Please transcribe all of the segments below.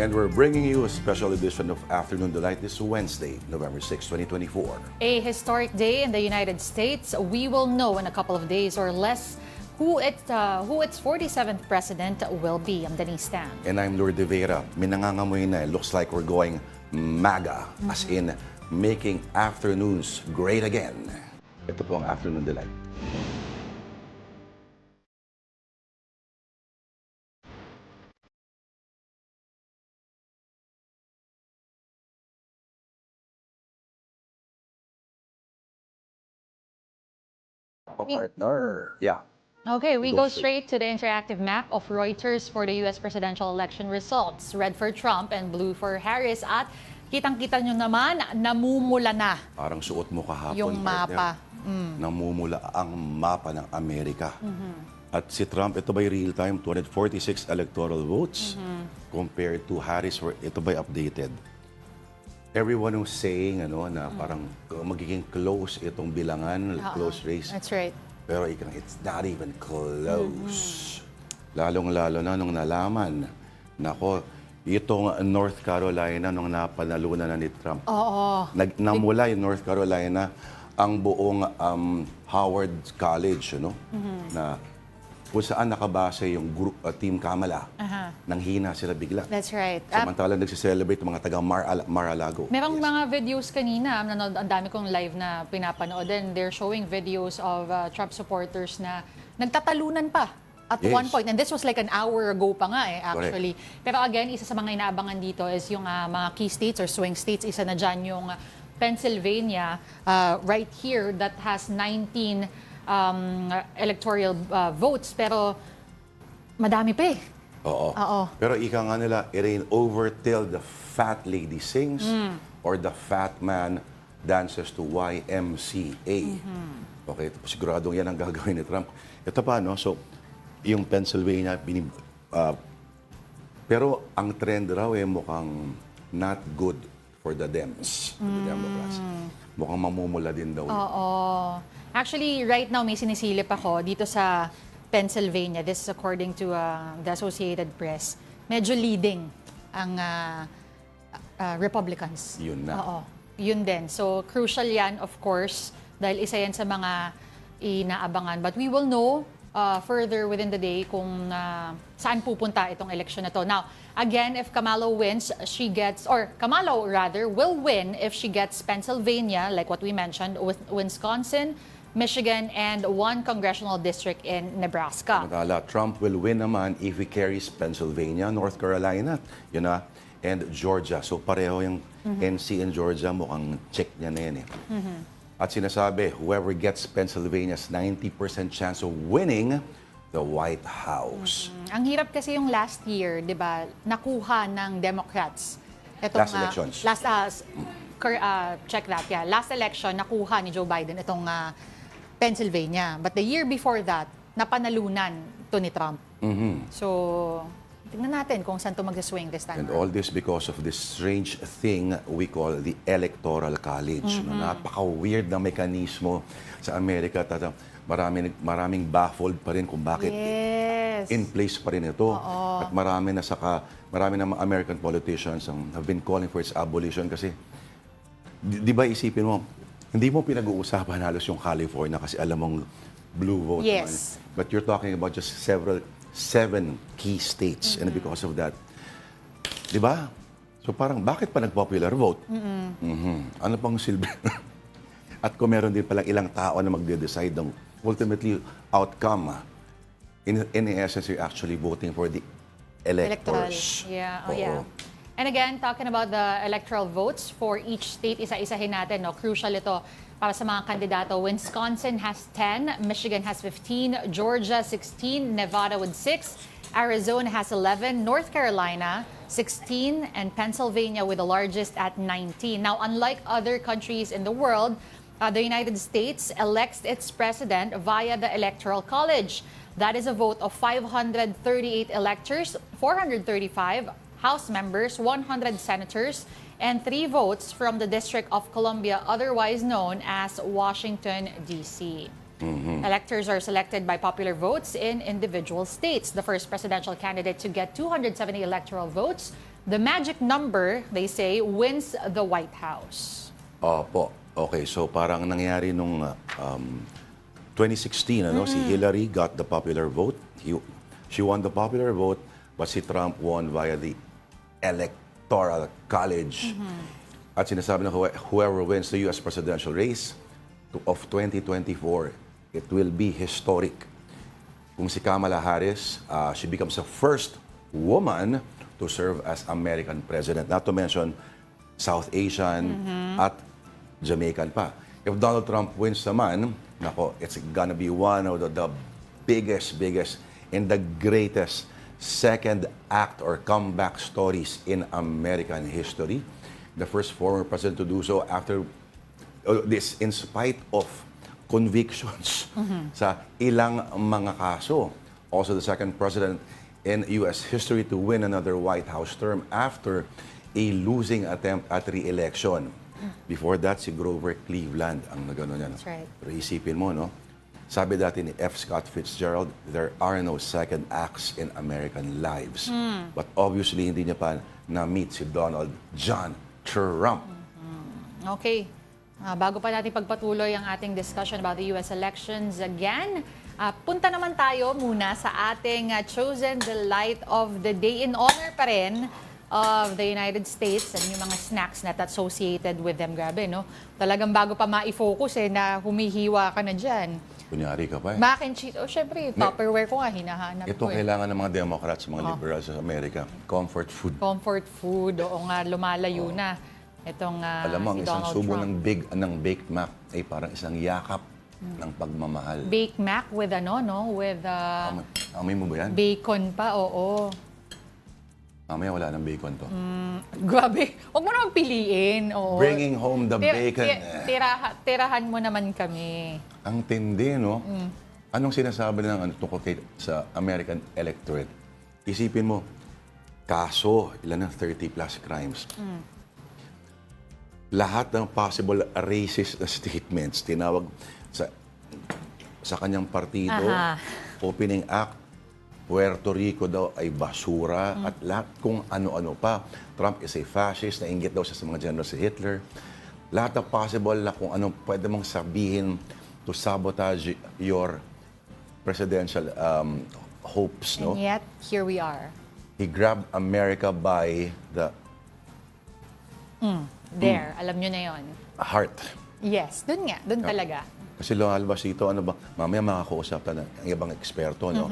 And we're bringing you a special edition of Afternoon Delight this Wednesday, November 6, 2024. A historic day in the United States. We will know in a couple of days or less who its 47th president will be. I'm Denise. And I'm Lourd Veyra. Minangangamoy na. Looks like we're going MAGA, as in making afternoons great again. Ito po ang Afternoon Delight. Partner. Yeah. Okay, we go straight to the interactive map of Reuters for the U.S. presidential election results. Red for Trump and blue for Harris. At kitang-kita nyo naman, namumula na Parang suot mo kahapon. yung mapa. Namumula ang mapa ng Amerika. At si Trump, ito ba'y real time? 246 electoral votes compared to Harris, where ito ba'y updated? Everyone who's saying na parang magiging close itong bilangan, close race. That's right. Pero it's not even close. Lalong-lalo na nung nalaman, nako, itong North Carolina nung napanalunan na ni Trump. Oo. Namula yung North Carolina ang buong Howard College, na kung saan nakabase yung group, Team Kamala. Nang hina sila bigla. That's right. Samantalang nagsiselebrate yung mga taga Mar-a-Lago. Merong mga videos kanina, nanood, ang dami kong live na pinapanood, and they're showing videos of Trump supporters na nagtatalunan pa at one point. And this was like an hour ago pa nga actually. Correct. Pero again, isa sa mga inaabangan dito is yung mga key states or swing states. Isa na dyan yung Pennsylvania, right here, that has 19 electoral votes. Pero madami pa eh. Oo. Pero ika nga nila, it ain't over till the fat lady sings or the fat man dances to YMCA. Okay, siguradong yan ang gagawin ni Trump. Ito pa, so yung Pennsylvania, pero ang trend raw mukhang not good for the Dems, for the Democrats. Mukhang mamumula din daw. Oo. Actually, right now may sinisilip ako dito sa Pennsylvania. This is according to the Associated Press. Medyo leading ang Republicans. Yun na. Oo. Yun din. So, crucial yan, of course, dahil isa yan sa mga inaabangan. But we will know further within the day kung saan pupunta itong election na to. Now, again, if Kamala wins, Kamala rather will win if she gets Pennsylvania, like what we mentioned, with Wisconsin, Michigan, and one congressional district in Nebraska. Trump will win naman if he carries Pennsylvania, North Carolina, and Georgia. So pareho yung NC and Georgia, mukhang check niya na yan eh. At sinasabi, whoever gets Pennsylvania's 90% chance of winning the White House. Ang hirap kasi yung last year, di ba, nakuha ng Democrats. Last elections. Check that, yeah. Last election, nakuha ni Joe Biden itong Pennsylvania. But the year before that, napanalunan to ni Trump. So, tingnan natin kung saan to mag-swing this time. And all this because of this strange thing we call the electoral college. Napaka-weird na mekanismo sa Amerika. Maraming baffled pa rin kung bakit in place pa rin ito. At marami na mga American politicians have been calling for its abolition kasi di ba isipin mo, hindi mo pinag-uusapan halos yung California kasi alam mong blue vote. Yes. But you're talking about just 7 key states. And because of that, di ba? So parang bakit pa nag-popular vote? Ano pang silbi? At kung meron din palang ilang tao na magde-decide ng ultimately outcome, in essence, you're actually voting for the electors. Yeah. And again, talking about the electoral votes for each state, isa-isahin natin, crucial ito para sa mga kandidato. Wisconsin has 10, Michigan has 15, Georgia 16, Nevada with 6, Arizona has 11, North Carolina 16, and Pennsylvania with the largest at 19. Now, unlike other countries in the world, the United States elects its president via the Electoral College. That is a vote of 538 electors, 435 House members, 100 senators, and 3 votes from the District of Columbia, otherwise known as Washington, D.C. Electors are selected by popular votes in individual states. The first presidential candidate to get 270 electoral votes the magic number, they say, wins the White House. Opo. Okay, so parang nangyari nung 2016, si Hillary got the popular vote. She won the popular vote, but si Trump won via the electoral college. At sinasabi na whoever wins the U.S. presidential race of 2024, it will be historic. Kung si Kamala Harris, she becomes the first woman to serve as American president. Not to mention South Asian at Jamaican pa. If Donald Trump wins naman, nako, it's gonna be one of the biggest and the greatest second act or comeback stories in American history. The first former president to do so after this, in spite of convictions sa ilang mga kaso. Also the second president in U.S. history to win another White House term after a losing attempt at re-election. Before that, si Grover Cleveland ang nagano niyan. That's right. Pero isipin mo, no? Sabi dati ni F. Scott Fitzgerald, there are no second acts in American lives. But obviously, hindi niya pa na-meet si Donald John Trump. Okay. Bago pa natin pagpatuloy ang ating discussion about the U.S. elections again, punta naman tayo muna sa ating chosen delight of the day in honor pa rin of the United States and yung mga snacks na associated with them. Grabe, no? Talagang bago pa ma-focus na humihiwa ka na dyan. Kunyari ka pa eh. Mac and cheese. Oh, syempre, Tupperware ko nga, hinahanap Ito ko kailangan ng mga Democrats, mga liberals sa Amerika. Comfort food. Comfort food. Oo nga, lumalayo na. Itong Alam mo, ang si isang Donald subo Trump. ng baked mac ay parang isang yakap ng pagmamahal. Baked Mac with no? With Amoy mo ba yan? bacon pa, oo. Mamaya wala ng bacon to. Grabe. Huwag mo naman piliin. Oo. Bringing home the bacon. Tirahan mo naman kami. Ang tindi, no? Anong sinasabi ng tungkol sa American electorate? Isipin mo, kaso, ilan ng 30 plus crimes. Lahat ng possible racist na statements, tinawag sa kanyang partido, opening act, Puerto Rico daw ay basura at lahat kung ano-ano pa. Trump is a fascist, nainggit daw siya sa mga general si Hitler. Lahat ng possible na kung anong pwede mong sabihin to sabotage your presidential hopes, no? And yet, here we are. He grabbed America by the There, alam nyo na yon. heart. Yes, dun nga, dun talaga. Kasi lumalabas dito, ano ba, mamaya makakausap na ng ibang eksperto, no?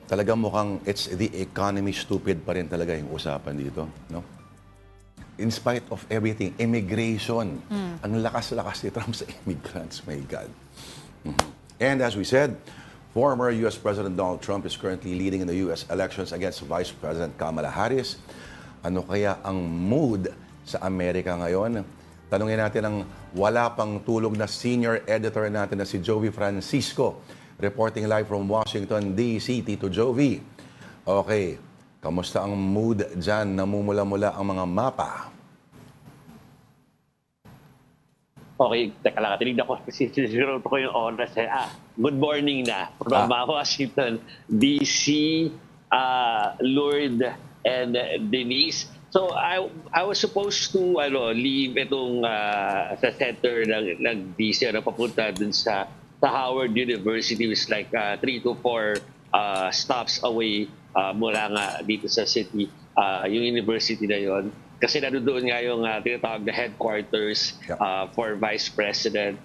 Talagang mukhang it's the economy stupid pa rin talaga yung usapan dito, no? In spite of everything, immigration. Ang lakas-lakas ni Trump sa immigrants, my God. And as we said, former U.S. President Donald Trump is currently leading in the U.S. elections against Vice President Kamala Harris. Ano kaya ang mood sa Amerika ngayon? Tanungin natin ang wala pang tulog na senior editor natin na si Joey Francisco, reporting live from Washington, D.C. Tito Joey. Okay, kamusta ang mood dyan? Namumula-mula ang mga mapa. Okay, teka lang. Tinignan ko kasi siniguro ko yung oras. Good morning na from Washington, D.C., Lourd, and Denise. So I was supposed to leave itong sa center ng DC papunta dun sa Howard University, was like 3 to 4 stops away mula nga dito sa city, yung university na yon. Kasi nandoon nga yung tinatawag na headquarters for Vice President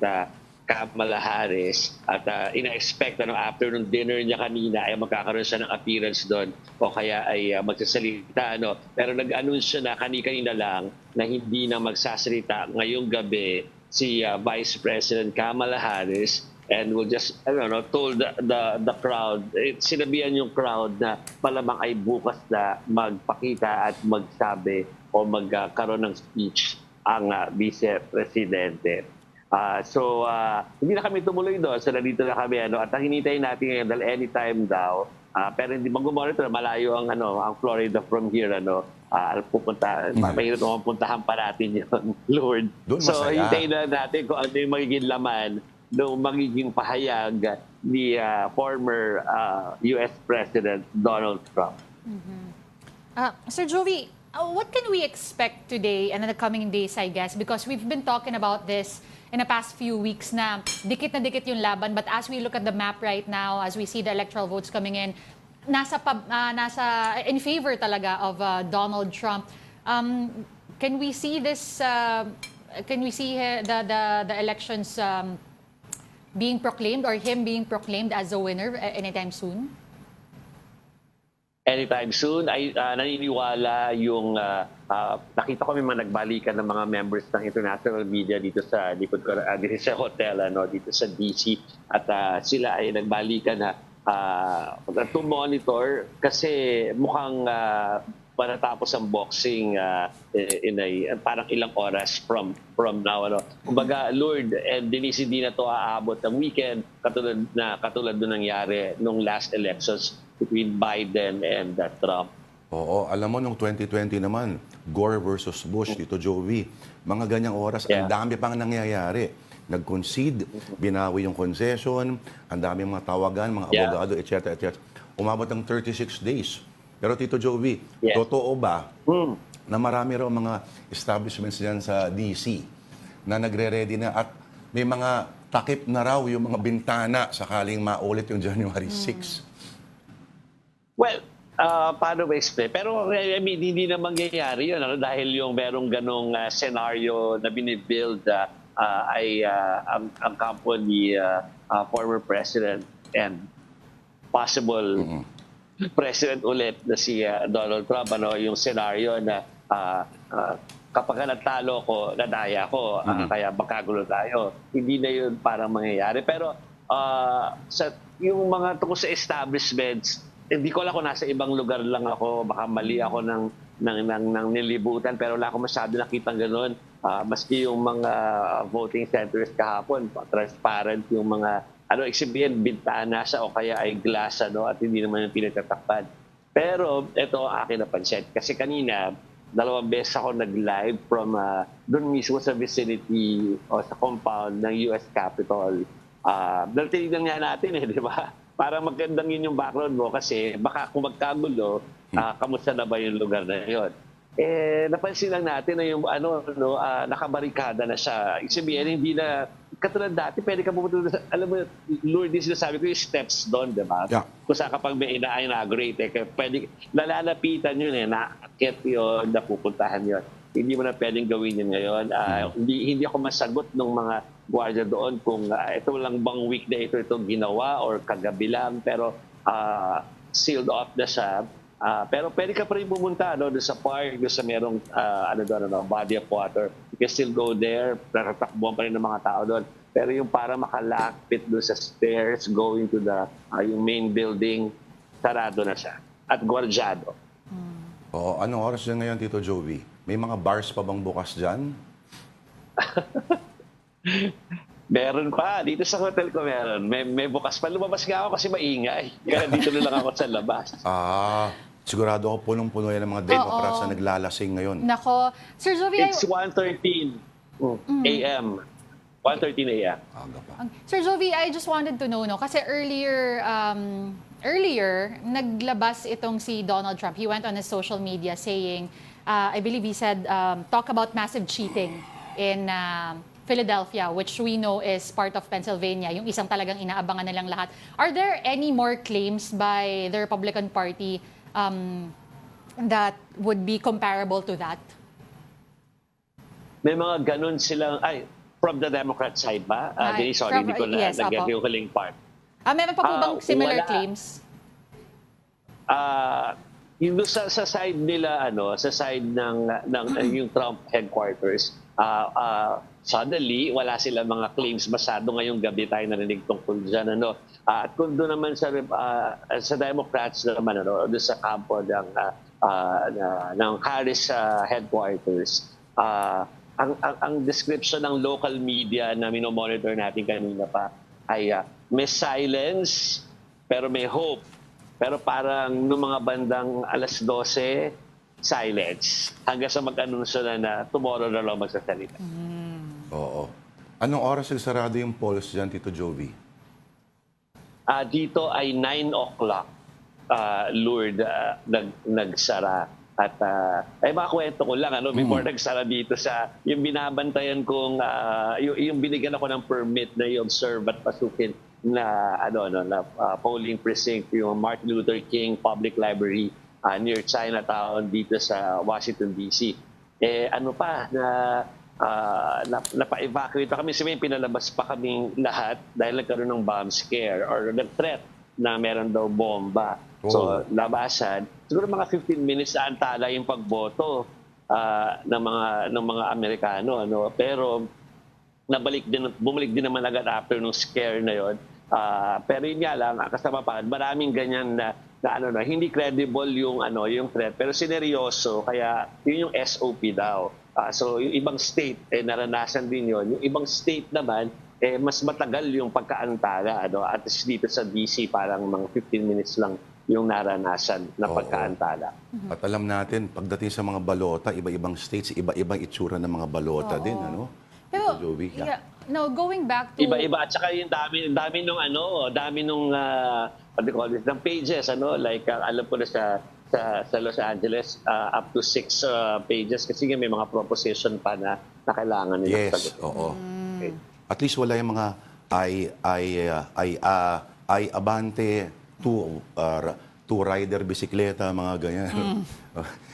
Kamala Harris. At ina-expect na afternoon dinner niya kanina ay magkakaroon siya ng appearance doon o kaya ay magsasalita. Pero nag-anunsyo na kanina lang na hindi na magsasalita ngayong gabi si Vice President Kamala Harris, and will just told the crowd, sinabihan yung crowd na malamang ay bukas na magpakita at magsabi o magkaroon ng speech ang Vice Presidente. So hindi na kami tumuloy doon, so nandito na kami at hinintay natin ngayon dahil anytime daw, pero hindi mag-monitor, malayo ang Florida from here, pupunta, mahirap naman puntahan pa natin yun, Lourd. So hintayin na natin kung ano yung magiging laman ng magiging pahayag ni former U.S. President Donald Trump. Sir Joey, What can we expect today and in the coming days, I guess? Because we've been talking about this in the past few weeks na dikit yung laban. But as we look at the map right now, as we see the electoral votes coming in, nasa in favor talaga of Donald Trump. Can we see this? Can we see the elections being proclaimed or him being proclaimed as a winner anytime soon? Anytime soon, ay naniniwala yung nakita ko may mga nagbalikan ng mga members ng international media dito sa likod ko dito sa hotel dito sa DC at sila ay nagbalikan na to monitor kasi mukhang patatapos ang boxing in parang ilang oras from now Kumbaga Lourd and Denise, hindi na to aabot ang weekend katulad nung nangyari nung last elections between Biden and Trump. Oo, alam mo, nung 2020 naman, Gore versus Bush, dito Joey, mga ganyang oras, ang dami pang nangyayari. Nag-concede, binawi yung concession, ang dami mga tawagan, mga abogado, etc. etc. Umabot ng 36 days. Pero Tito Joey, totoo ba na marami raw mga establishments dyan sa DC na nagre-ready na at may mga takip na raw yung mga bintana sakaling maulit yung January 6? Well, paano ba explain? Pero I mean, hindi na mangyayari yun dahil yung merong ganong scenario na binibuild ay ang kampo ni former president and possible president ulit na si Donald Trump. Yung scenario na kapag natalo ko, nadaya ko, kaya makagulo tayo. Hindi na yun parang mangyayari. Pero yung mga tungkol sa establishments, hindi ko alam kung nasa ibang lugar lang ako, baka mali ako ng nilibutan, pero wala akong masyado nakitang gano'n. Maski yung mga voting centers kahapon, transparent yung mga, sabihin, bintana siya o kaya ay glass, at hindi naman yung pinagtatakpan. Pero ito ang akin napansin. Kasi kanina, 2 beses ako nag-live from doon mismo sa vicinity o sa compound ng US Capitol. Dahil tinignan nga natin, di ba? Para magandang yun yung background mo kasi baka kung magkagulo, kamusta na ba yung lugar na yun? Napansin lang natin na yung nakabarikada na siya. Sabihin, hindi na, katulad dati, pwede ka pumunta doon. Alam mo, Lourd, din sinasabi ko yung steps doon, di ba? Yeah. Kung saan kapag may ina-inaugurate, pwede, lalalapitan yun, naakit yun, napupuntahan yun. Hindi mo na pwedeng gawin yun ngayon. Hindi ako masagot ng mga gwardiya doon kung ito lang bang week na itong ginawa or kagabi lang, pero sealed off na siya. Pero pwede ka pa rin pumunta doon sa park, doon sa merong body of water. You can still go there, natatakbuhan pa rin ng mga tao doon. Pero yung para makalakpit doon sa stairs going to the yung main building, sarado na siya at gwardyado. Oo, anong oras dyan ngayon, Tito Joey? May mga bars pa bang bukas dyan? Meron pa. Dito sa hotel ko meron. May bukas pa. Lumabas nga ako kasi maingay. Kaya dito na lang ako sa labas. Sigurado ako punong-puno yan ng mga Democrats na naglalasing ngayon. Nako. Sir Jovi, It's 1:13 a.m. 1:13 a.m. Aga pa. Sir Jovi, I just wanted to know, kasi earlier, naglabas itong si Donald Trump. He went on his social media saying, I believe he said, talk about massive cheating in Philadelphia, which we know is part of Pennsylvania, yung isang talagang inaabangan nilang lahat. Are there any more claims by the Republican Party that would be comparable to that? May mga ganun silang, from the Democrat side ba? Sorry, hindi ko na nag-get yung huling part. Meron pa po bang similar claims? Yung sa side nila, sa side ng yung Trump headquarters, suddenly, wala sila mga claims. Masyado ngayong gabi tayo narinig tungkol dyan. At kung doon naman sa Democrats naman, doon sa kampo ng Harris headquarters, ang description ng local media na minomonitor natin kanina pa ay may silence, pero may hope. Pero parang noong mga bandang 12:00, silence. Hanggang sa mag-anunsyo na tomorrow na lang magsasalita. Oo. Anong oras nagsarado yung polls dyan, Tito Jovi? Dito ay 9 o'clock, Lourd, nagsara. At ay makwento ko lang before nagsara dito sa yung binabantayan kong yung binigyan ako ng permit na i-observe at pasukin na polling precinct, yung Martin Luther King Public Library near Chinatown dito sa Washington DC. Napa-evacuate pa kami. Sabihin, pinalabas pa kaming lahat dahil nagkaroon ng bomb scare or nag-threat na meron daw bomba. So, labasan. Siguro mga 15 minutes na antala yung pagboto ng mga Amerikano. Pero bumalik din naman agad after nung scare na yon. Pero yun nga lang, kasama pa, maraming ganyan na hindi credible yung threat. Pero sineryoso, kaya yun yung SOP daw. So yung ibang state, naranasan din yun. Yung ibang state naman, mas matagal yung pagkaantala. At least dito sa DC, parang mga 15 minutes lang yung naranasan na pagkaantala. At alam natin, pagdating sa mga balota, iba-ibang states, iba-ibang itsura ng mga balota din, Pero, Joey, going back to... Iba-iba. At saka yung dami nung what do you call it, ng pages, like alam ko na sa Los Angeles, up to 6 pages kasi nga may mga proposition pa na kailangan nila. Yes, oo. Okay. At least wala yung mga ay abante, two-rider bisikleta, mga ganyan.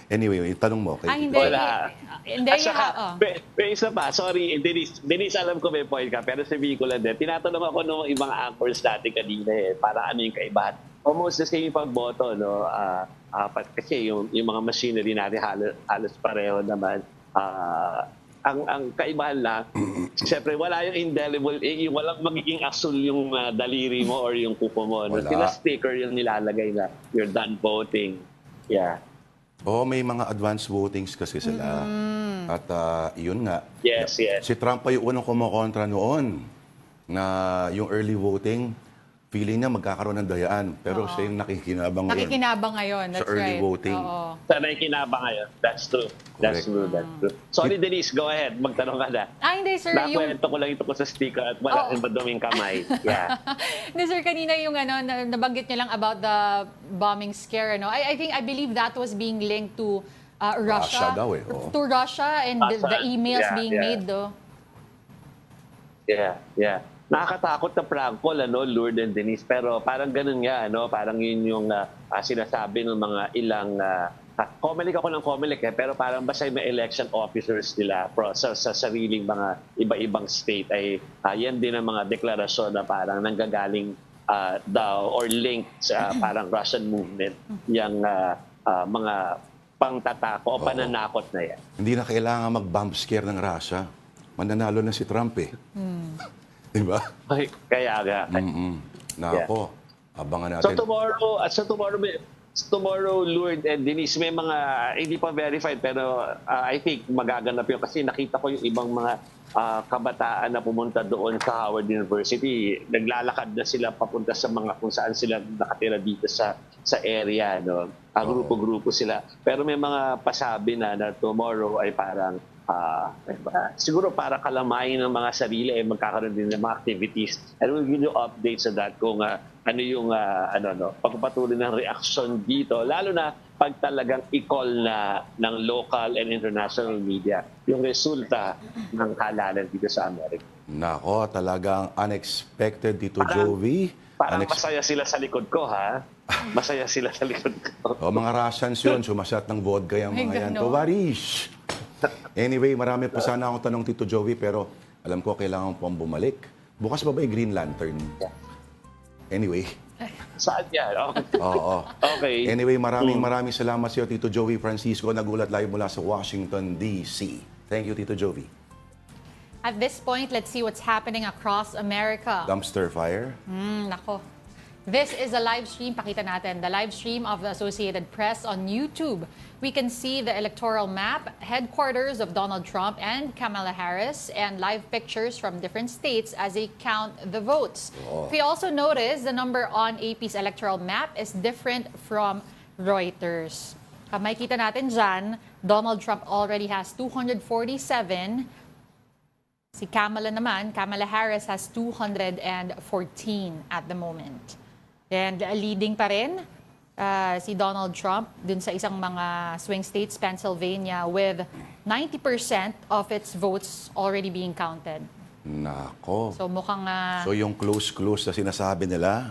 Anyway, tanong mo. Hindi. Wala. Hindi. At saka, may isa pa, sorry, Denise, alam ko may point ka, pero sabihin ko lang din, tinatanong ako ng ibang anchors natin kanina para ano yung kaibahan. Almost the same yung pagboto, kasi yung mga machinery natin halos pareho naman. Ang kaibahan lang, siyempre wala yung indelible, walang magiging asul yung daliri mo or yung kuko mo. Sila sticker yung nilalagay na you're done voting. Yeah. May mga advance votings kasi sila. At yun nga. Yes. Si Trump pa yung unang kumukontra noon na yung early voting, feeling niya magkakaroon ng dayaan. Pero siya yung nakikinabang ngayon. That's sa early right. voting. Sa nakikinabang ngayon. That's true. That's true. Sorry, Denise. Go ahead. Magtanong ka na. Hindi, sir. Nakwento ko lang ito ko sa speaker at wala rin maduming kamay. Yeah. Hindi, sir. Kanina yung nabanggit niyo lang about the bombing scare. I believe that was being linked to Russia. Daw To Russia and the emails being made, though. Yeah. Nakakatakot na prank call, Lourd and Denise. Pero parang ganun nga, parang yun yung sinasabi ng mga ilang... Comelec ako ng Comelec, pero parang basta may election officers nila sa sariling mga iba-ibang state ay yan din ang mga deklarasyon na parang nanggagaling daw or linked sa parang Russian movement, yung mga pangtatako o pananakot na yan. Hindi na kailangan mag-bomb scare ng Russia. Mananalo na si Trump Diba? Ay, kaya nga. Nako, abangan natin. So tomorrow, Lourd and Denise, may mga hindi pa verified pero I think magaganap yun kasi nakita ko yung ibang mga kabataan na pumunta doon sa Howard University. Naglalakad na sila papunta sa mga kung saan sila nakatira dito sa area. Grupo-grupo sila. Pero may mga pasabi na tomorrow ay parang siguro para kalamayin ng mga sarili magkakaroon din ng mga activities. And we'll give you updates on that kung ano yung pagpapatuloy ng reaction dito. Lalo na pag talagang i-call na ng local and international media yung resulta ng halalan dito sa Amerika. Nako, talagang unexpected dito, Joey. Parang masaya sila sa likod ko, ha? Masaya sila sa likod ko. Mga Russians yun, sumasat ng vodka yung mga yan. Tovarish! Anyway, marami pa sana akong tanong, Tito Joey, pero alam ko kailangan pong bumalik. Bukas ba yung Green Lantern? Anyway. Saan yan? Oo. Okay. Anyway, maraming salamat sa iyo, Tito Joey Francisco. Nagulat live mula sa Washington, D.C. Thank you, Tito Joey. At this point, let's see what's happening across America. Dumpster fire? Nako. This is a live stream. Pakita natin the live stream of the Associated Press on YouTube. We can see the electoral map, headquarters of Donald Trump and Kamala Harris, and live pictures from different states as they count the votes. We also notice the number on AP's electoral map is different from Reuters. Makikita natin dyan, Donald Trump already has 247. Si Kamala Harris has 214 at the moment. And leading pa rin si Donald Trump dun sa isang mga swing states, Pennsylvania, with 90% of its votes already being counted. Nako. So mukhang So yung close na sinasabi nila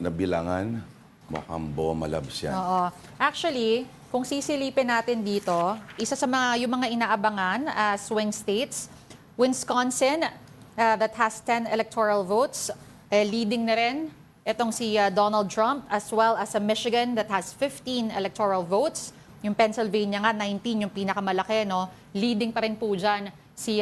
na bilangan, mukhang bomba labs yan. oo. Actually, kung sisilipin natin dito, isa sa mga yung mga inaabangan swing states, Wisconsin that has 10 electoral votes, leading na rin itong si Donald Trump, as well as Michigan that has 15 electoral votes. Yung Pennsylvania nga, 19 yung pinakamalaki, no? Leading pa rin po dyan si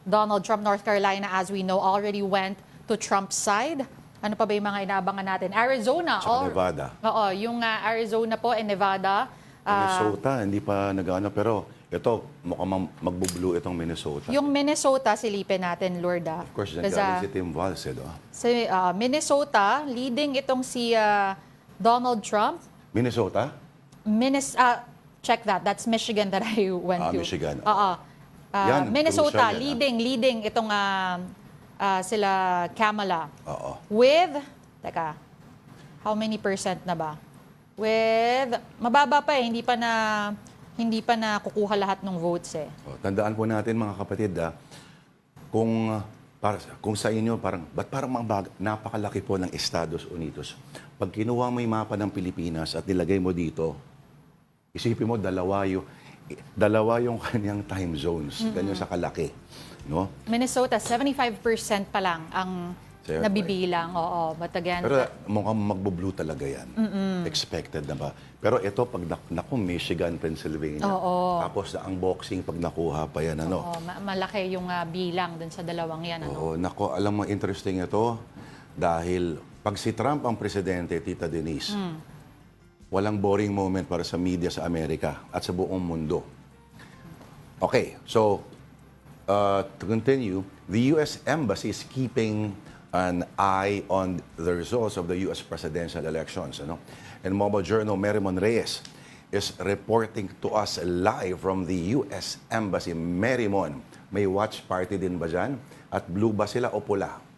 Donald Trump. North Carolina, as we know, already went to Trump's side. Ano pa ba yung mga inaabangan natin? Arizona. Tsaka Nevada. Oo, yung Arizona po and Nevada. Minnesota, hindi pa nag-ano. Pero ito, mukhang magbublue itong Minnesota. Yung Minnesota, silipin natin, Lourd. Of course, nag-galing si Tim Walz. Sa Minnesota, leading itong si Donald Trump. Minnesota? Check that. That's Michigan that I went to. Michigan. Oo. Yan, Minnesota, crucial yan, leading itong sila Kamala. Oo. With, teka, how many percent na ba? With, mababa pa hindi pa na kukuha lahat ng votes eh. Tandaan po natin mga kapatid, kung sa inyo, ba't parang napakalaki po ng Estados Unidos. Pag kinuha mo yung mapa ng Pilipinas at nilagay mo dito, isipin mo, dalawa yung kanyang time zones. Ganyan sa kalaki. No? Minnesota, 75% pa lang ang nabibilang. Oo, but again... Pero mukhang magbo-blue talaga yan. Expected na ba? Pero ito, pag Michigan, Pennsylvania, tapos ang boxing, pag nakuha pa yan, ano? Oo, malaki yung bilang dun sa dalawang yan. Ano? Oo, alam mo, interesting ito. Dahil pag si Trump ang presidente, Tita Denise, walang boring moment para sa media sa Amerika at sa buong mundo. Okay, so to continue, the U.S. Embassy is keeping an eye on the results of the U.S. presidential elections. And Mobile Journal Merimon Reyes is reporting to us live from the U.S. Embassy. Merimon, may watch party din ba dyan? At blue ba sila o pula?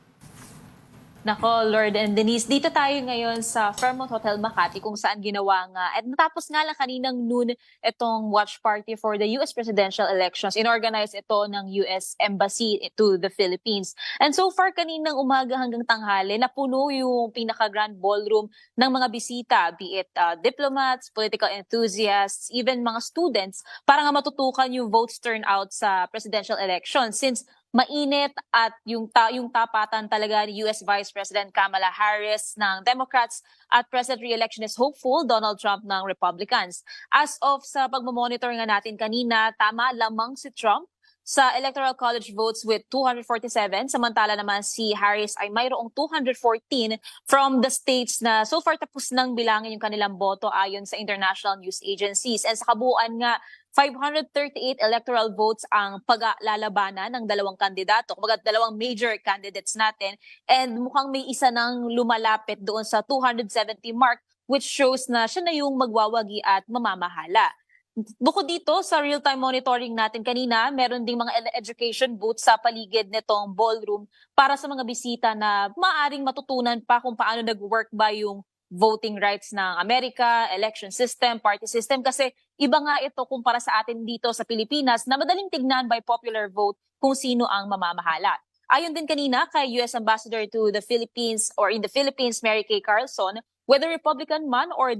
Nako, Lourd and Denise, dito tayo ngayon sa Fairmont Hotel Makati kung saan ginawa nga. At natapos nga lang kaninang noon itong watch party for the U.S. presidential elections. Inorganize ito ng U.S. Embassy to the Philippines. And so far, kaninang umaga hanggang tanghali, napuno yung pinaka-grand ballroom ng mga bisita, be it diplomats, political enthusiasts, even mga students, para nga matutukan yung votes turnout sa presidential election. Since mainit at yung tapatan talaga ni US Vice President Kamala Harris ng Democrats at President re-election is hopeful Donald Trump ng Republicans. As of sa pagmamonitor nga natin kanina, tama lamang si Trump sa Electoral College votes with 247, samantala naman si Harris ay mayroong 214 from the states na so far tapos nang bilangin yung kanilang boto ayon sa international news agencies. And sa kabuuan nga, 538 electoral votes ang paglalabanan ng dalawang kandidato, kumbaga dalawang major candidates natin, and mukhang may isa nang lumalapit doon sa 270 mark, which shows na siya na yung magwawagi at mamamahala. Bukod dito, sa real-time monitoring natin kanina, meron ding mga education booths sa paligid nitong ballroom para sa mga bisita na maaring matutunan pa kung paano nag-work ba yung voting rights ng Amerika, election system, party system. Kasi iba nga ito kumpara sa atin dito sa Pilipinas na madaling tignan by popular vote kung sino ang mamamahala. Ayon din kanina kay US Ambassador to the Philippines or in the Philippines, Mary Kay Carlson, whether Republican man or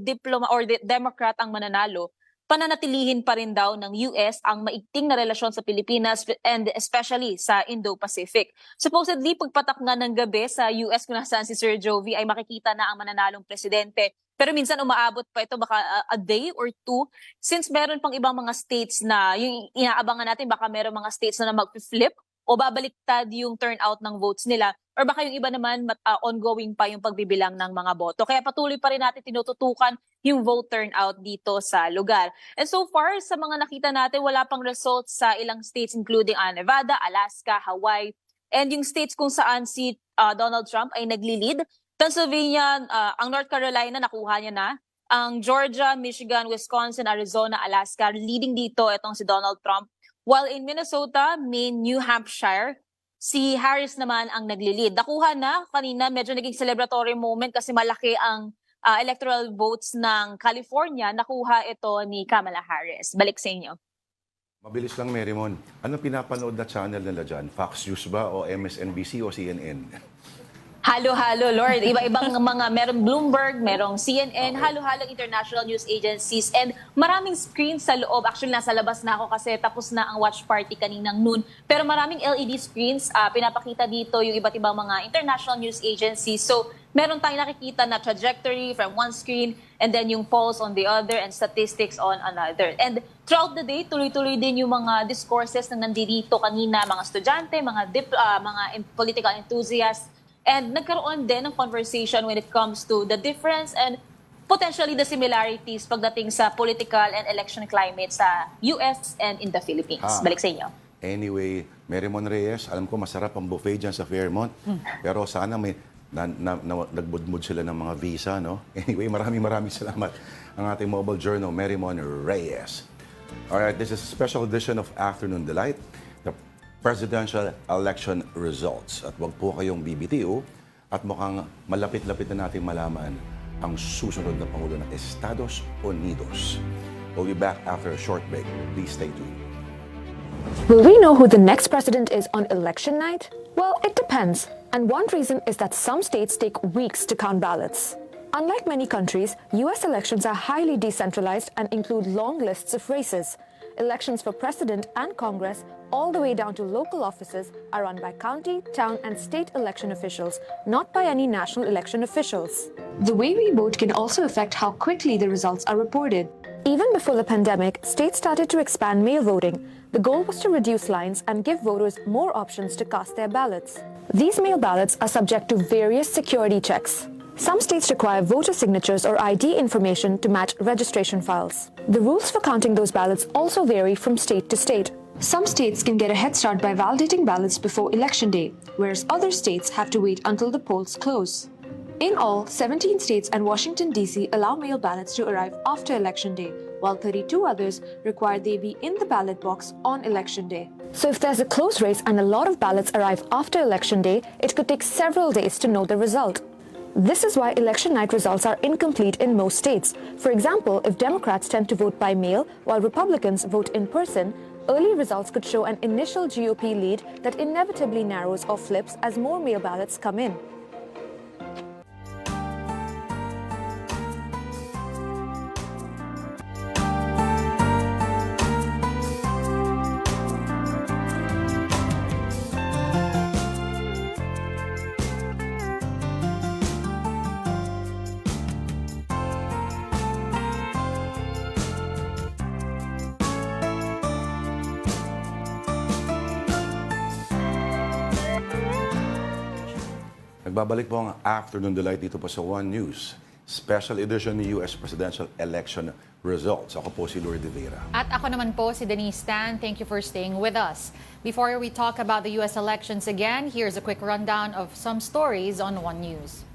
Democrat ang mananalo, pananatilihin pa rin daw ng US ang maigting na relasyon sa Pilipinas and especially sa Indo-Pacific. Supposedly, pagpatak nga ng gabi sa US kung nasaan si Sir Jovi ay makikita na ang mananalong presidente. Pero minsan umaabot pa ito baka a day or two since meron pang ibang mga states na yung inaabangan natin baka meron mga states na mag-flip o babaliktad yung turnout ng votes nila. Or baka yung iba naman ongoing pa yung pagbibilang ng mga boto. Kaya patuloy pa rin natin tinututukan yung vote turnout dito sa lugar. And so far, sa mga nakita natin, wala pang results sa ilang states including Nevada, Alaska, Hawaii. And yung states kung saan si Donald Trump ay nagli-lead, Pennsylvania, ang North Carolina, nakuha niya na. Ang Georgia, Michigan, Wisconsin, Arizona, Alaska, leading dito itong si Donald Trump. While in Minnesota, Maine, New Hampshire, si Harris naman ang nagli-lead. Nakuha na kanina, medyo naging celebratory moment kasi malaki ang electoral votes ng California, nakuha ito ni Kamala Harris. Balik sa inyo. Mabilis lang, Marymon. Ano pinapanood na channel nila dyan? Fox News ba o MSNBC o CNN? Halo-halo, Lord. Iba-ibang mga, merong Bloomberg, merong CNN, halo-halong international news agencies, and maraming screens sa loob. Actually, nasa labas na ako kasi tapos na ang watch party kaninang noon. Pero maraming LED screens, pinapakita dito yung iba't ibang mga international news agencies. So, meron tayong nakikita na trajectory from one screen, and then yung polls on the other, and statistics on another. And throughout the day, tuloy-tuloy din yung mga discourses na nandito kanina, mga estudyante, mga political enthusiasts. And nagkaroon din ng conversation when it comes to the difference and potentially the similarities pagdating sa political and election climate sa US and in the Philippines. Balik sa inyo. Anyway, Marymon Reyes, alam ko masarap ang buffet dyan sa Fairmont. Pero sana may nagbudmud sila ng mga visa, no? Anyway, maraming salamat ang ating mobile journal, Marymon Reyes. Alright, this is a special edition of Afternoon Delight, the presidential election results. At wag po kayong bibitiw at mukhang malapit-lapit na natin malaman ang susunod na Pangulo ng Estados Unidos. We'll be back after a short break. Please stay tuned. Will we know who the next president is on election night? Well, it depends. And one reason is that some states take weeks to count ballots. Unlike many countries, US elections are highly decentralized and include long lists of races. Elections for president and Congress, all the way down to local offices, are run by county, town, and state election officials, not by any national election officials. The way we vote can also affect how quickly the results are reported. Even before the pandemic, states started to expand mail voting. The goal was to reduce lines and give voters more options to cast their ballots. These mail ballots are subject to various security checks. Some states require voter signatures or ID information to match registration files. The rules for counting those ballots also vary from state to state. Some states can get a head start by validating ballots before Election Day, whereas other states have to wait until the polls close. In all, 17 states and Washington, D.C. allow mail ballots to arrive after Election Day, while 32 others require they be in the ballot box on Election Day. So if there's a close race and a lot of ballots arrive after Election Day, it could take several days to know the result. This is why election night results are incomplete in most states. For example, if Democrats tend to vote by mail while Republicans vote in person, early results could show an initial GOP lead that inevitably narrows or flips as more mail ballots come in. Nagbabalik po ang Afternoon Delight dito po sa One News. Special edition ni US Presidential Election Results. Ako po si Lourd de Veyra. At ako naman po si Denise. Thank you for staying with us. Before we talk about the US elections again, here's a quick rundown of some stories on One News.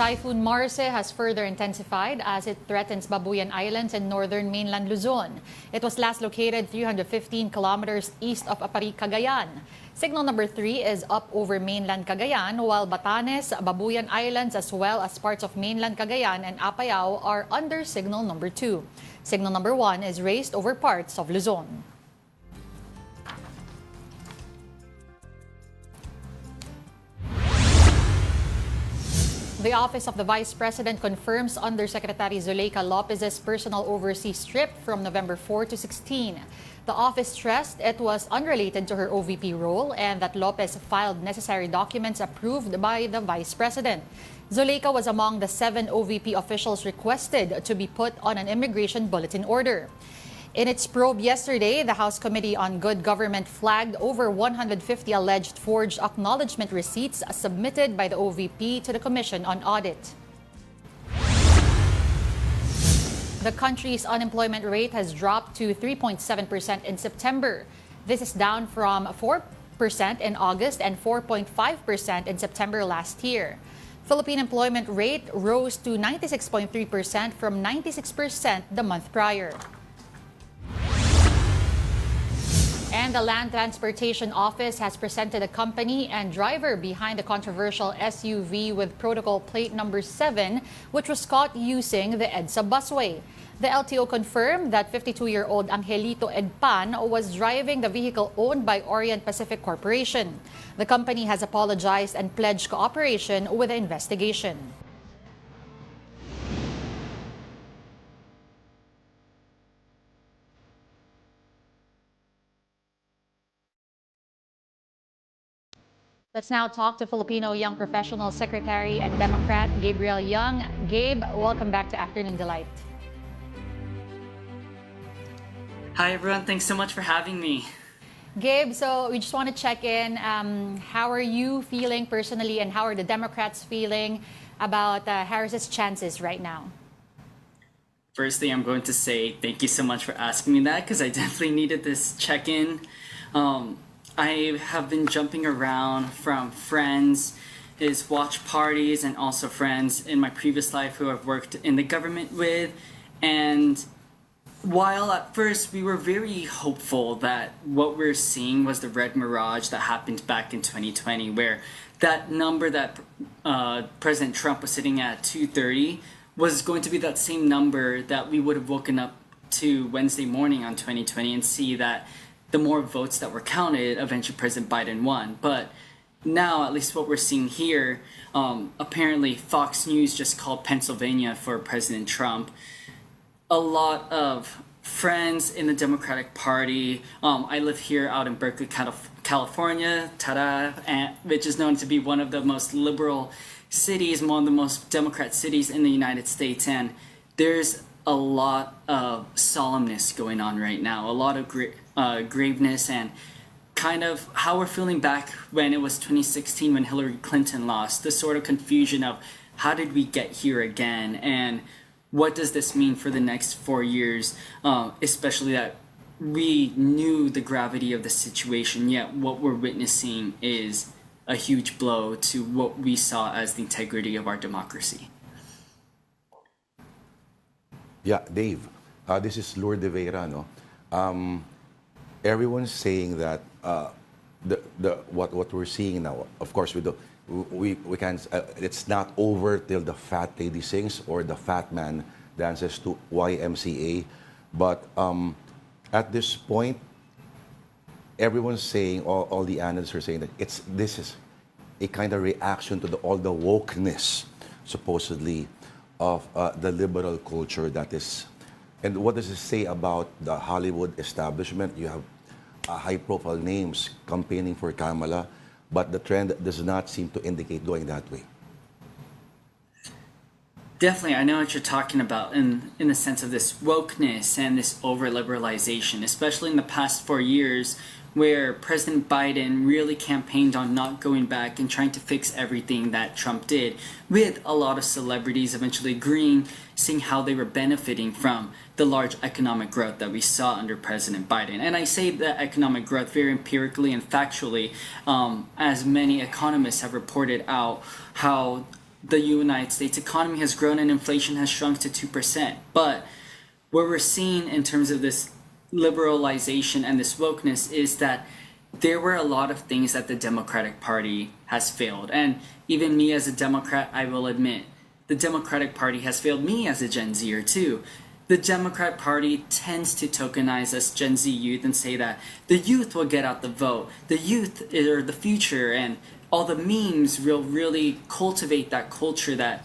Typhoon Marce has further intensified as it threatens Babuyan Islands in northern mainland Luzon. It was last located 315 kilometers east of Apari, Cagayan. Signal number 3 is up over mainland Cagayan, while Batanes, Babuyan Islands, as well as parts of mainland Cagayan and Apayao are under signal number 2. Signal number 1 is raised over parts of Luzon. The Office of the Vice President confirms Undersecretary Zuleika Lopez's personal overseas trip from November 4 to 16. The office stressed it was unrelated to her OVP role and that Lopez filed necessary documents approved by the Vice President. Zuleika was among the 7 OVP officials requested to be put on an immigration bulletin order. In its probe yesterday, the House Committee on Good Government flagged over 150 alleged forged acknowledgement receipts submitted by the OVP to the Commission on Audit. The country's unemployment rate has dropped to 3.7% in September. This is down from 4% in August and 4.5% in September last year. Philippine employment rate rose to 96.3% from 96% the month prior. And And the Land Transportation Office has presented a company and driver behind the controversial SUV with protocol plate number 7, which was caught using the EDSA busway. The LTO confirmed that 52-year-old Angelito Edpan was driving the vehicle owned by Orient Pacific Corporation. The company has apologized and pledged cooperation with the investigation. Let's now talk to Filipino Young Professional Secretary and Democrat Gabriel Young. Gabe, welcome back to Afternoon Delight. Hi everyone, thanks so much for having me. Gabe, so we just want to check in. How are you feeling personally, and how are the Democrats feeling about Harris's chances right now? Firstly, I'm going to say thank you so much for asking me that, because I definitely needed this check-in. I have been jumping around from friends, his watch parties, and also friends in my previous life who I've worked in the government with. And while at first we were very hopeful that what we're seeing was the red mirage that happened back in 2020, where that number that President Trump was sitting at 230 was going to be that same number that we would have woken up to Wednesday morning on 2020 and see that the more votes that were counted, eventually President Biden won. But now, at least what we're seeing here, apparently Fox News just called Pennsylvania for President Trump. A lot of friends in the Democratic Party, I live here out in Berkeley, California, which is known to be one of the most liberal cities, one of the most Democrat cities in the United States. And there's a lot of solemnness going on right now, a lot of graveness, and kind of how we're feeling back when it was 2016 when Hillary Clinton lost, the sort of confusion of how did we get here again, and what does this mean for the next 4 years, especially that we knew the gravity of the situation, yet what we're witnessing is a huge blow to what we saw as the integrity of our democracy. Yeah, Dave, this is Lourd de Veyra, no? Everyone's saying that what we're seeing now, of course, we can't. It's not over till the fat lady sings or the fat man dances to YMCA. But at this point, everyone's saying, all the analysts are saying that this is a kind of reaction to all the wokeness, supposedly, of the liberal culture that is. And what does it say about the Hollywood establishment? You have high-profile names campaigning for Kamala, but the trend does not seem to indicate going that way. Definitely, I know what you're talking about in the sense of this wokeness and this over-liberalization, especially in the past 4 years, where President Biden really campaigned on not going back and trying to fix everything that Trump did, with a lot of celebrities eventually agreeing, seeing how they were benefiting from the large economic growth that we saw under President Biden. And I say that economic growth very empirically and factually, as many economists have reported out how the United States economy has grown and inflation has shrunk to 2%. But what we're seeing in terms of this liberalization and this wokeness is that there were a lot of things that the Democratic Party has failed. And even me as a Democrat, I will admit, the Democratic Party has failed me as a Gen Zer too. The Democratic Party tends to tokenize us Gen Z youth and say that the youth will get out the vote, the youth are the future, and all the memes will really cultivate that culture that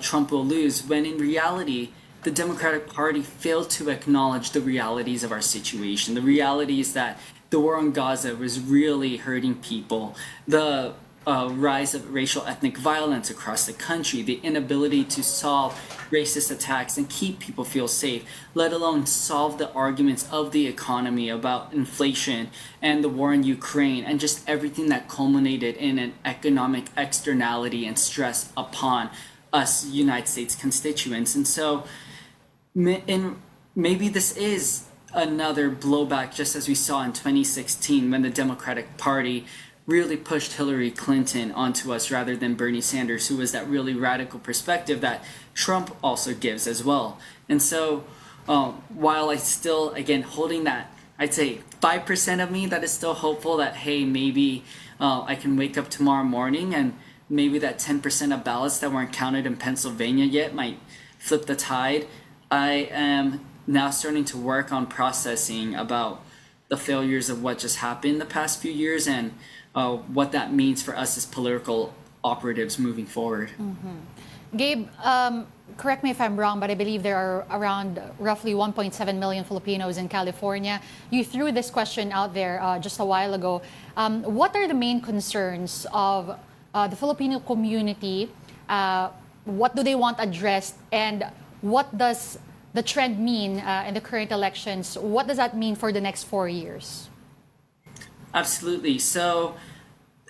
Trump will lose, when in reality, the Democratic Party failed to acknowledge the realities of our situation. The reality is that the war on Gaza was really hurting people. The rise of racial ethnic violence across the country, the inability to solve racist attacks and keep people feel safe, let alone solve the arguments of the economy about inflation and the war in Ukraine, and just everything that culminated in an economic externality and stress upon us United States constituents. And so maybe this is another blowback, just as we saw in 2016 when the Democratic Party really pushed Hillary Clinton onto us rather than Bernie Sanders, who was that really radical perspective that Trump also gives as well. And so while I still, again, holding that I'd say 5% of me that is still hopeful that, hey, maybe I can wake up tomorrow morning and maybe that 10% of ballots that weren't counted in Pennsylvania yet might flip the tide. I am now starting to work on processing about the failures of what just happened the past few years and what that means for us as political operatives moving forward. Gabe, correct me if I'm wrong, but I believe there are around roughly 1.7 million Filipinos in California. You threw this question out there just a while ago. What are the main concerns of the Filipino community? What do they want addressed? And what does the trend mean in the current elections? What does that mean for the next 4 years? Absolutely. So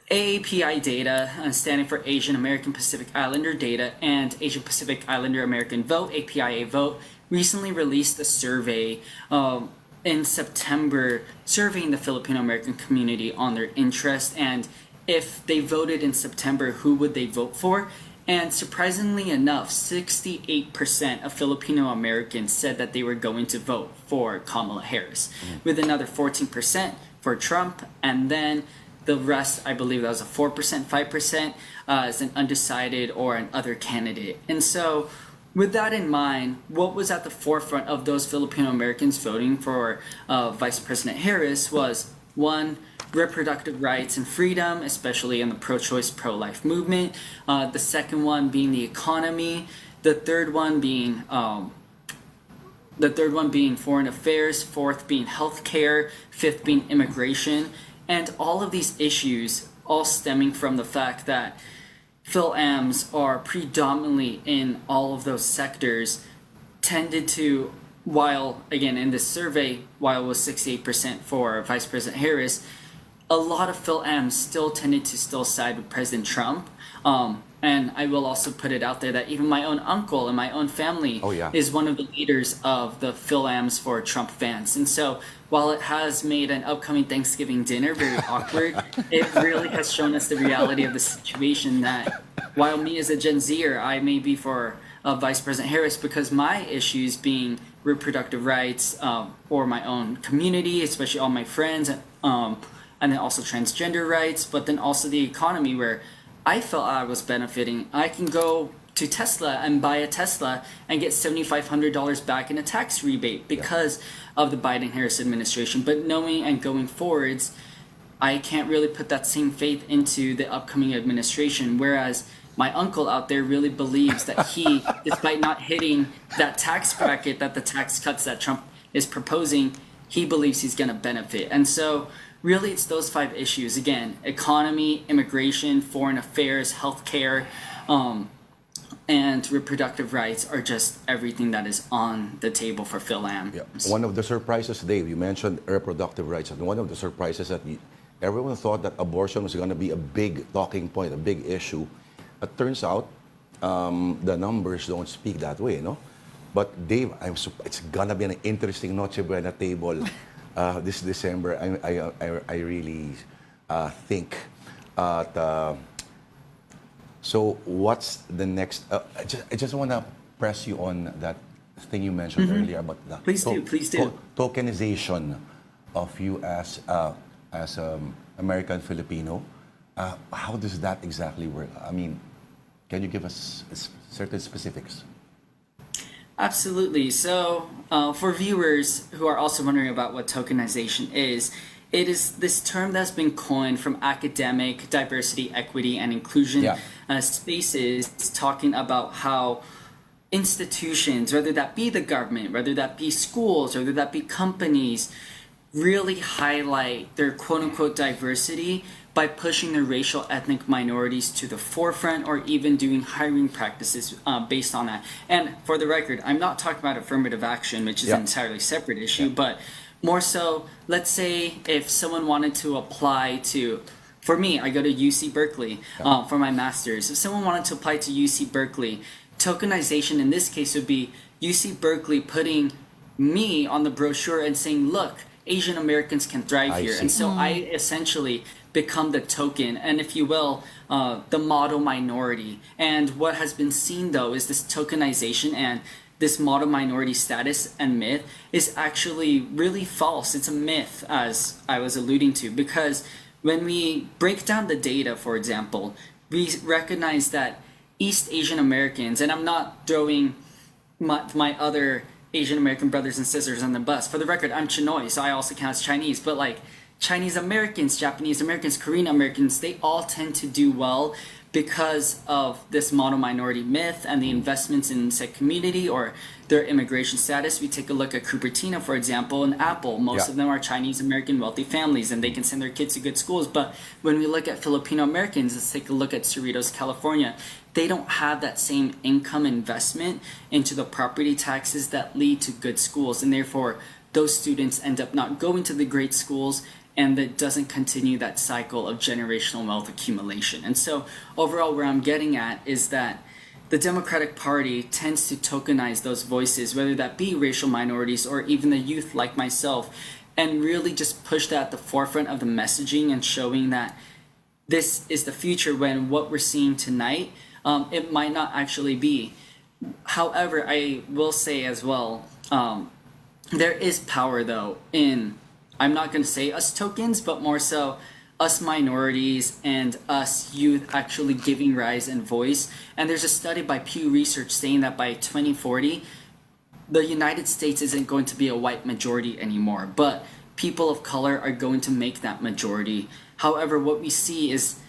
AAPI data, standing for Asian American Pacific Islander Data, and Asian Pacific Islander American Vote, APIA Vote, recently released a survey in September surveying the Filipino American community on their interest and if they voted in September, who would they vote for? And surprisingly enough, 68% of Filipino Americans said that they were going to vote for Kamala Harris, with another 14% for Trump, and then the rest, I believe that was a 4%, 5% as an undecided or an other candidate. And so with that in mind, what was at the forefront of those Filipino Americans voting for Vice President Harris was, one, reproductive rights and freedom, especially in the pro-choice, pro-life movement. The second one being the economy. The third one being foreign affairs. Fourth being healthcare. Fifth being immigration. And all of these issues, all stemming from the fact that PhilAms are predominantly in all of those sectors, tended to, while again in this survey, while it was 68% for Vice President Harris, a lot of PhilAms still tended to side with President Trump. And I will also put it out there that even my own uncle and my own family is one of the leaders of the PhilAms for Trump fans. And so while it has made an upcoming Thanksgiving dinner very awkward, it really has shown us the reality of the situation that while me as a Gen Zer, I may be for Vice President Harris because my issues being reproductive rights or my own community, especially all my friends, and then also transgender rights, but then also the economy where I felt I was benefiting. I can go to Tesla and buy a Tesla and get $7,500 back in a tax rebate because of the Biden-Harris administration. But knowing and going forwards, I can't really put that same faith into the upcoming administration, whereas my uncle out there really believes that he, despite not hitting that tax bracket, that the tax cuts that Trump is proposing, he believes he's going to benefit. And so really, it's those 5 issues. Again, economy, immigration, foreign affairs, healthcare, and reproductive rights are just everything that is on the table for PhilAm. Yeah. One of the surprises, Dave, you mentioned reproductive rights, and one of the surprises that everyone thought that abortion was going to be a big talking point, a big issue. It turns out the numbers don't speak that way, no? But Dave, it's going to be an interesting Noche Buena table this December. I really think. So what's the next? I just want to press you on that thing you mentioned earlier about the Please do. Tokenization of you as American Filipino. How does that exactly work? I mean, can you give us certain specifics? Absolutely. So for viewers who are also wondering about what tokenization is, it is this term that's been coined from academic diversity, equity, and inclusion spaces, talking about how institutions, whether that be the government, whether that be schools, whether that be companies, really highlight their quote-unquote diversity by pushing their racial ethnic minorities to the forefront or even doing hiring practices based on that. And for the record, I'm not talking about affirmative action, which is an entirely separate issue, but more so, let's say if someone wanted to apply to, for me, I go to UC Berkeley for my master's. If someone wanted to apply to UC Berkeley, tokenization in this case would be UC Berkeley putting me on the brochure and saying, look, Asian Americans can thrive here. And so I essentially become the token and, if you will, the model minority. And what has been seen, though, is this tokenization and this model minority status and myth is actually really false. It's a myth, as I was alluding to, because when we break down the data, for example, we recognize that East Asian Americans, and I'm not throwing my other Asian American brothers and sisters on the bus. For the record, I'm Chinoy, so I also count as Chinese, but like Chinese Americans, Japanese Americans, Korean Americans, they all tend to do well because of this model minority myth and the investments in said community or their immigration status. We take a look at Cupertino, for example, and Apple. Most of them are Chinese American wealthy families, and they can send their kids to good schools. But when we look at Filipino Americans, let's take a look at Cerritos, California. They don't have that same income investment into the property taxes that lead to good schools, and therefore those students end up not going to the great schools, and that doesn't continue that cycle of generational wealth accumulation. And so overall, where I'm getting at is that the Democratic Party tends to tokenize those voices, whether that be racial minorities or even the youth like myself, and really just push that at the forefront of the messaging and showing that this is the future, when what we're seeing tonight, it might not actually be. However, I will say as well, there is power though in, I'm not going to say us tokens, but more so us minorities and us youth actually giving rise and voice. And there's a study by Pew Research saying that by 2040, the United States isn't going to be a white majority anymore, but people of color are going to make that majority. However, what we see is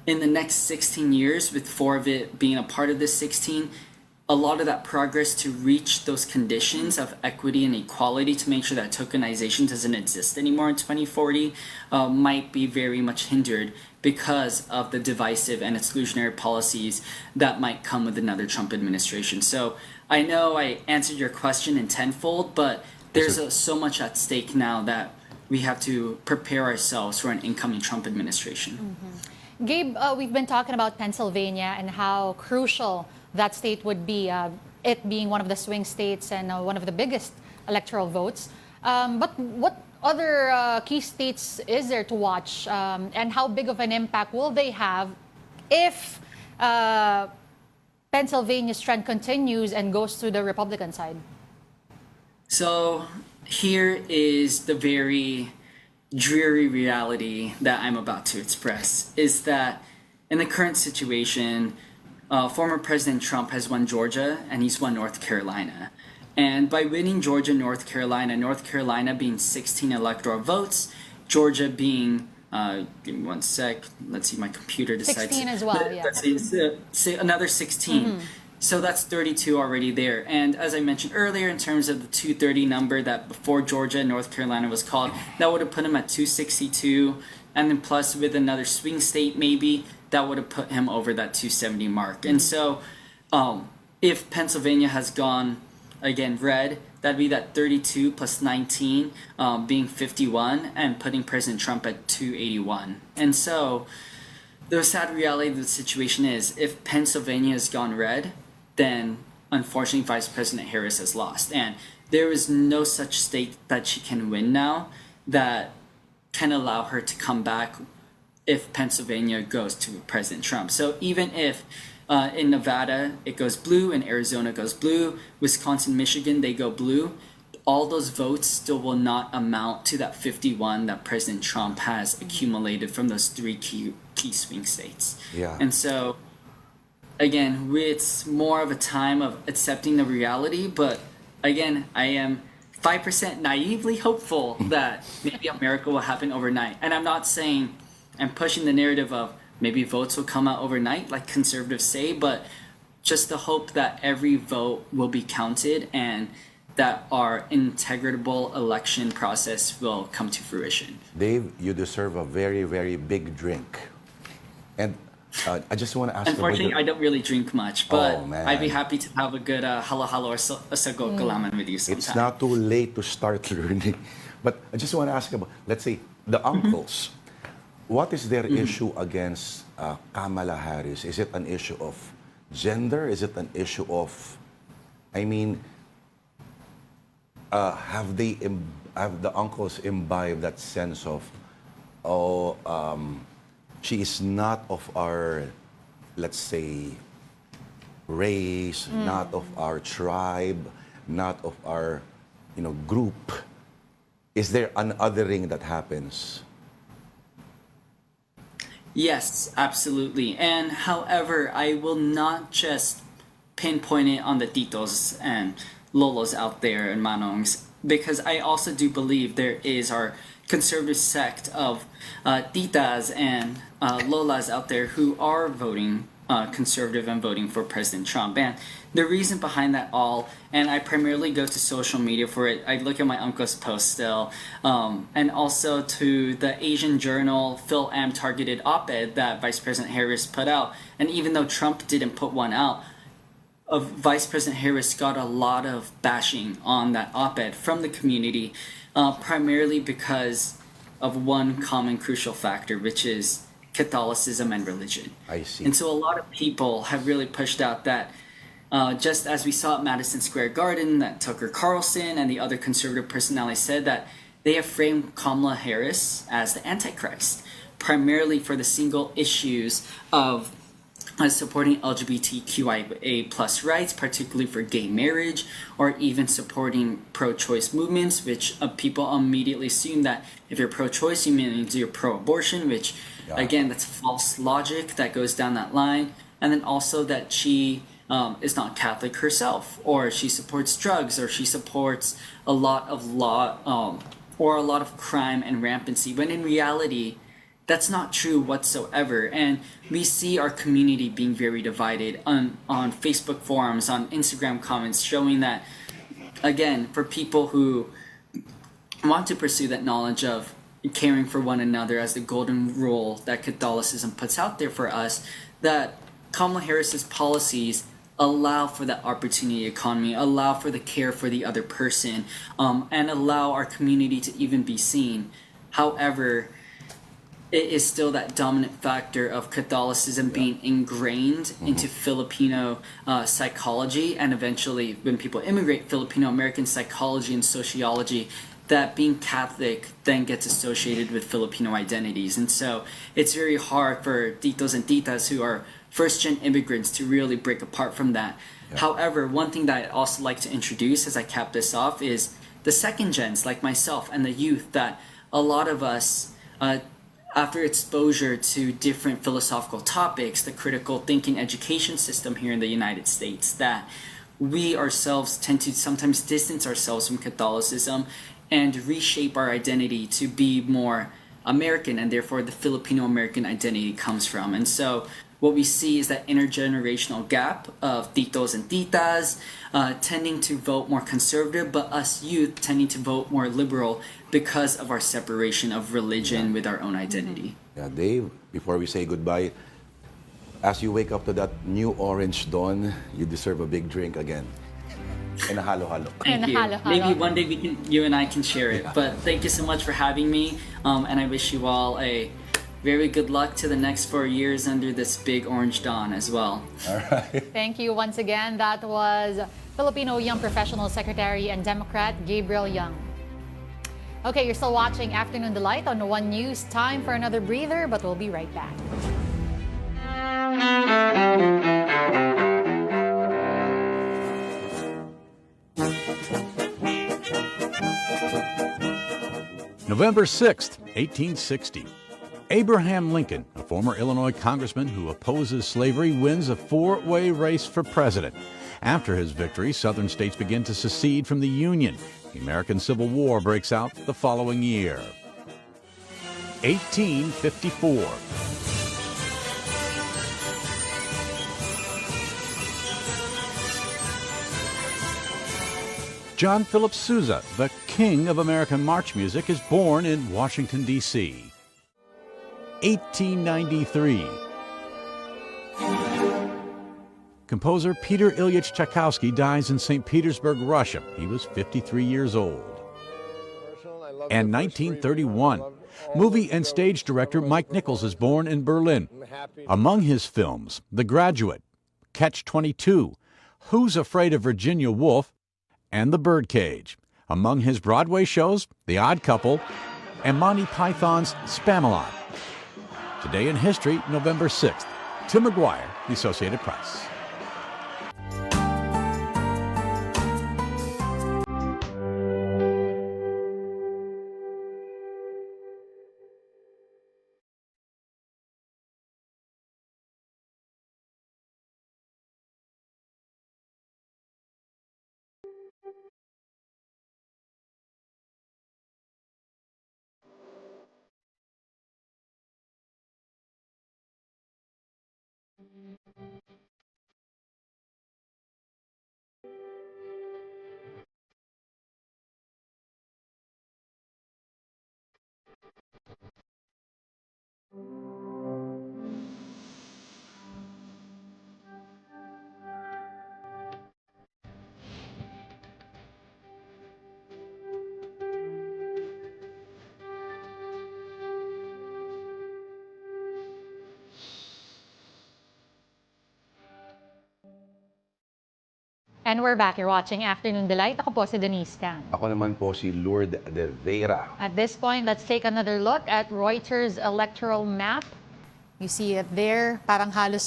in the next 16 years, with 4 of it being a part of this 16, a lot of that progress to reach those conditions of equity and equality to make sure that tokenization doesn't exist anymore in 2040 might be very much hindered because of the divisive and exclusionary policies that might come with another Trump administration. So I know I answered your question in tenfold, but there's so much at stake now that we have to prepare ourselves for an incoming Trump administration. Gabe, we've been talking about Pennsylvania and how crucial that state would be, it being one of the swing states and one of the biggest electoral votes. But what other key states is there to watch, and how big of an impact will they have if Pennsylvania's trend continues and goes to the Republican side? So here is the very dreary reality that I'm about to express, is that in the current situation, former President Trump has won Georgia and he's won North Carolina. And by winning Georgia, North Carolina being 16 electoral votes, Georgia being, give me one sec, let's see, my computer decides. 16 as well, yeah. Let's say another 16. So that's 32 already there. And as I mentioned earlier, in terms of the 230 number that before Georgia and North Carolina was called, that would have put him at 262. And then plus with another swing state maybe, that would have put him over that 270 mark. And so if Pennsylvania has gone, again, red, that'd be that 32 plus 19 being 51 and putting President Trump at 281. And so the sad reality of the situation is if Pennsylvania has gone red, then unfortunately Vice President Harris has lost. And there is no such state that she can win now that can allow her to come back if Pennsylvania goes to President Trump. So even if in Nevada it goes blue and Arizona goes blue, Wisconsin, Michigan, they go blue, all those votes still will not amount to that 51 that President Trump has accumulated from those 3 key swing states. Yeah. And so, again, it's more of a time of accepting the reality, but again, I am 5% naively hopeful that maybe a miracle will happen overnight. And I'm not saying I'm pushing the narrative of maybe votes will come out overnight, like conservatives say, but just the hope that every vote will be counted and that our integrable election process will come to fruition. Dave, you deserve a very, very big drink. And I just want to ask. Unfortunately, I don't really drink much, but Oh, man. I'd be happy to have a good halo-halo or sagot kalaman with you sometime. It's not too late to start learning. But I just want to ask about, let's say, the uncles. What is their issue against Kamala Harris? Is it an issue of gender? Is it an issue of, I mean, have the uncles imbibed that sense of, she is not of our, let's say, race, not of our tribe, not of our, group. Is there an othering that happens? Yes, absolutely. And however, I will not just pinpoint it on the titos and lolos out there and manongs, because I also do believe there is our conservative sect of titas and lolas out there who are voting conservative and voting for President Trump. And the reason behind that all, and I primarily go to social media for it, I look at my uncle's post still, and also to the Asian Journal Phil Am targeted op-ed that Vice President Harris put out. And even though Trump didn't put one out, Vice President Harris got a lot of bashing on that op-ed from the community, primarily because of one common crucial factor, which is Catholicism and religion. I see. And so a lot of people have really pushed out that, just as we saw at Madison Square Garden, that Tucker Carlson and the other conservative personalities said that they have framed Kamala Harris as the Antichrist, primarily for the single issues of supporting LGBTQIA plus rights, particularly for gay marriage, or even supporting pro-choice movements, which people immediately assume that if you're pro-choice, you mean you're pro-abortion, which, again, that's false logic that goes down that line. And then also that she is not Catholic herself, or she supports drugs, or she supports a lot of law, or a lot of crime and rampancy, when in reality, that's not true whatsoever. And we see our community being very divided on Facebook forums, on Instagram comments, showing that, again, for people who want to pursue that knowledge of caring for one another as the golden rule that Catholicism puts out there for us, that Kamala Harris's policies allow for that opportunity economy, allow for the care for the other person, and allow our community to even be seen. However, it is still that dominant factor of Catholicism being ingrained into Filipino psychology, and eventually when people immigrate, Filipino American psychology and sociology, that being Catholic then gets associated with Filipino identities. And so it's very hard for titos and titas who are first-gen immigrants to really break apart from that. Yeah. However, one thing that I'd also like to introduce as I cap this off is the second gens like myself and the youth, that a lot of us, after exposure to different philosophical topics, the critical thinking education system here in the United States, that we ourselves tend to sometimes distance ourselves from Catholicism and reshape our identity to be more American, and therefore the Filipino American identity comes from. And so what we see is that intergenerational gap of titos and titas tending to vote more conservative, but us youth tending to vote more liberal because of our separation of religion with our own identity. Yeah, Dave, before we say goodbye, as you wake up to that new orange dawn, you deserve a big drink again. And a halo-halo. Thank you. Maybe one day you and I can share it. But thank you so much for having me. And I wish you all a very good luck to the next 4 years under this big orange dawn as well. All right. Thank you once again. That was Filipino Young Professional Secretary and Democrat Gabriel Young. Okay, you're still watching Afternoon Delight on One News. Time for another breather, but we'll be right back. November 6th, 1860. Abraham Lincoln, a former Illinois congressman who opposes slavery, wins a four-way race for president. After his victory, Southern states begin to secede from the Union. The American Civil War breaks out the following year. 1854. John Philip Sousa, the king of American march music, is born in Washington, D.C. 1893. Composer Peter Ilyich Tchaikovsky dies in St. Petersburg, Russia. He was 53 years old. And 1931. Movie and stage director Mike Nichols is born in Berlin. Among his films, The Graduate, Catch-22, Who's Afraid of Virginia Woolf, and The Birdcage. Among his Broadway shows, The Odd Couple, and Monty Python's Spamalot. Today in History, November 6th. Tim McGuire, The Associated Press. And we're back. You're watching Afternoon Delight. Ako po si Denise Tan. Ako naman po si Lourd de Veyra. At this point, let's take another look at Reuters electoral map. You see it there. Parang halos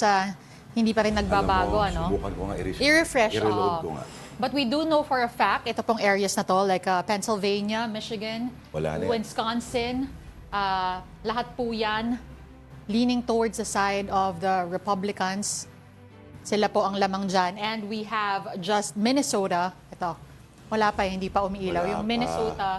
hindi pa rin nagbabago. Alam mo, subukan ko nga I-refresh. I-reload ko nga. But we do know for a fact, ito pong areas na to, like Pennsylvania, Michigan, Wala na yan. Wisconsin, lahat po yan leaning towards the side of the Republicans. Sila po ang lamang dyan. And we have just Minnesota. Ito, wala pa, hindi pa umiilaw. Wala Yung pa. Minnesota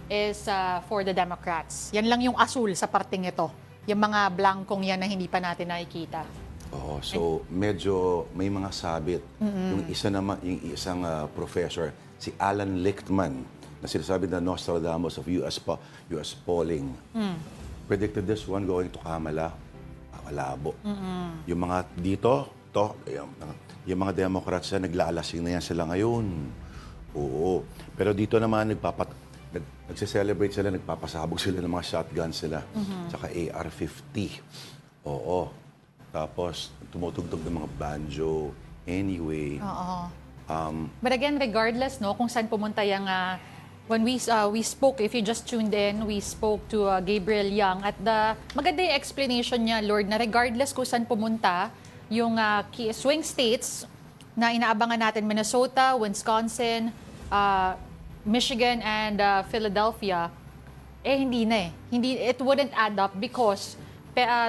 is for the Democrats. Yan lang yung asul sa parting ito. Yung mga blankong yan na hindi pa natin nakikita. Oh, so medyo may mga sabit. Yung isa naman, yung isang professor, si Alan Lichtman, na sinasabi na Nostradamus of US polling, predicted this one going to Kamala. Malabo. Yung mga dito, yung mga Democrats na naglalasing na yan sila ngayon. Oo. Pero dito naman nagse-celebrate sila, nagpapasabog sila ng mga shotguns sila. Tsaka AR-50. Oo. Tapos tumutugtog ng mga banjo. Anyway. Oo. But again, regardless, no, kung saan pumunta yung when we spoke, if you just tuned in, we spoke to Gabriel Young at maganda yung explanation niya, Lord, na regardless kung saan pumunta, yung swing states na inaabangan natin, Minnesota, Wisconsin, Michigan, and Philadelphia, hindi na eh. It wouldn't add up because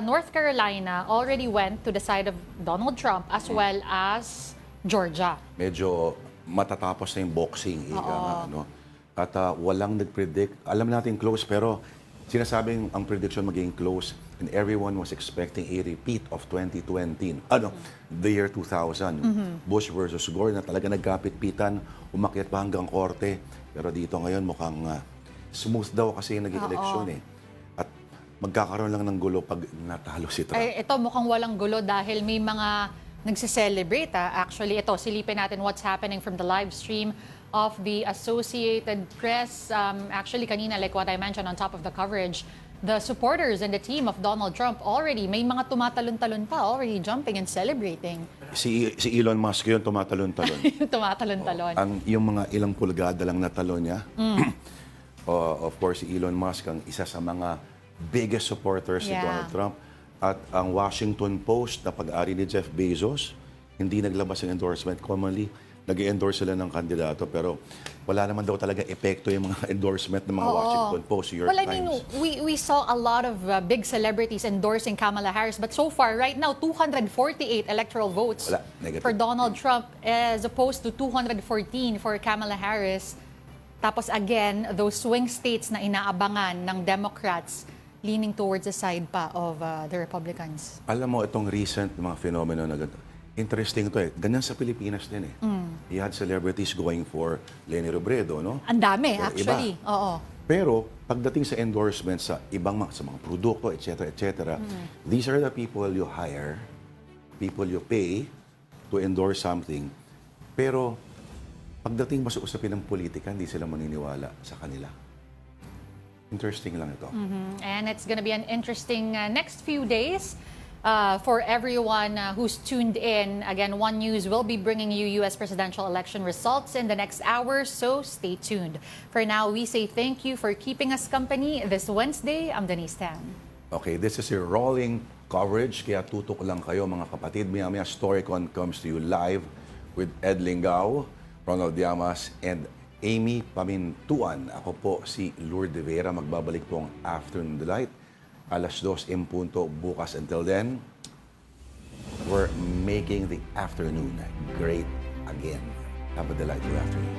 North Carolina already went to the side of Donald Trump as well as Georgia. Medyo matatapos na yung boxing. Ano? At walang nag-predict. Alam natin close, pero sinasabing ang prediction magiging close and everyone was expecting a repeat of 2020. The year 2000. Bush versus Gore na talaga nagkapit-pitan, umakyat pa hanggang korte. Pero dito ngayon mukhang smooth daw kasi yung naging eleksyon eh. At magkakaroon lang ng gulo pag natalo si Trump. Ito mukhang walang gulo dahil may mga nagse-celebrate. Actually, ito, silipin natin what's happening from the live stream of the Associated Press. Actually, kanina, like what I mentioned on top of the coverage, the supporters and the team of Donald Trump already, may mga tumatalon-talon pa, already jumping and celebrating. Si Elon Musk yun, tumatalon-talon. Tumatalon-talon. Yung mga ilang pulgada lang na talon niya. Of course, si Elon Musk ang isa sa mga biggest supporters ni Donald Trump. At ang Washington Post na pag-ari ni Jeff Bezos, hindi naglabas ng endorsement. Commonly, nag-endorse sila ng kandidato pero wala naman daw talaga epekto yung mga endorsement ng mga Washington Post, New York Times. I mean, we saw a lot of big celebrities endorsing Kamala Harris, but so far, right now, 248 electoral votes for Donald Trump as opposed to 214 for Kamala Harris. Tapos again, those swing states na inaabangan ng Democrats leaning towards the side pa of the Republicans. Alam mo, itong recent mga phenomenon na ganito, interesting to eh. Ganyan sa Pilipinas din eh. You had celebrities going for Leni Robredo, no? Ang dami, actually. Iba. Oo. Pero pagdating sa endorsement sa ibang sa mga produkto, etc., these are the people you hire, people you pay to endorse something. Pero pagdating mo sa usapin ng politika, hindi sila maniniwala sa kanila. Interesting lang ito. And it's gonna be an interesting next few days. For everyone who's tuned in, again, One News will be bringing you U.S. presidential election results in the next hour, so stay tuned. For now, we say thank you for keeping us company this Wednesday. I'm Denise Tan. Okay, this is your rolling coverage, kaya tutok lang kayo mga kapatid. Maya-maya Storycon comes to you live with Ed Lingao, Ronald Llamas, and Amy Pamintuan. Ako po si Lourd de Veyra, magbabalik po ang Afternoon Delight. 2:00 in punto bukas. Until then, we're making the afternoon great again. Have a delightful afternoon.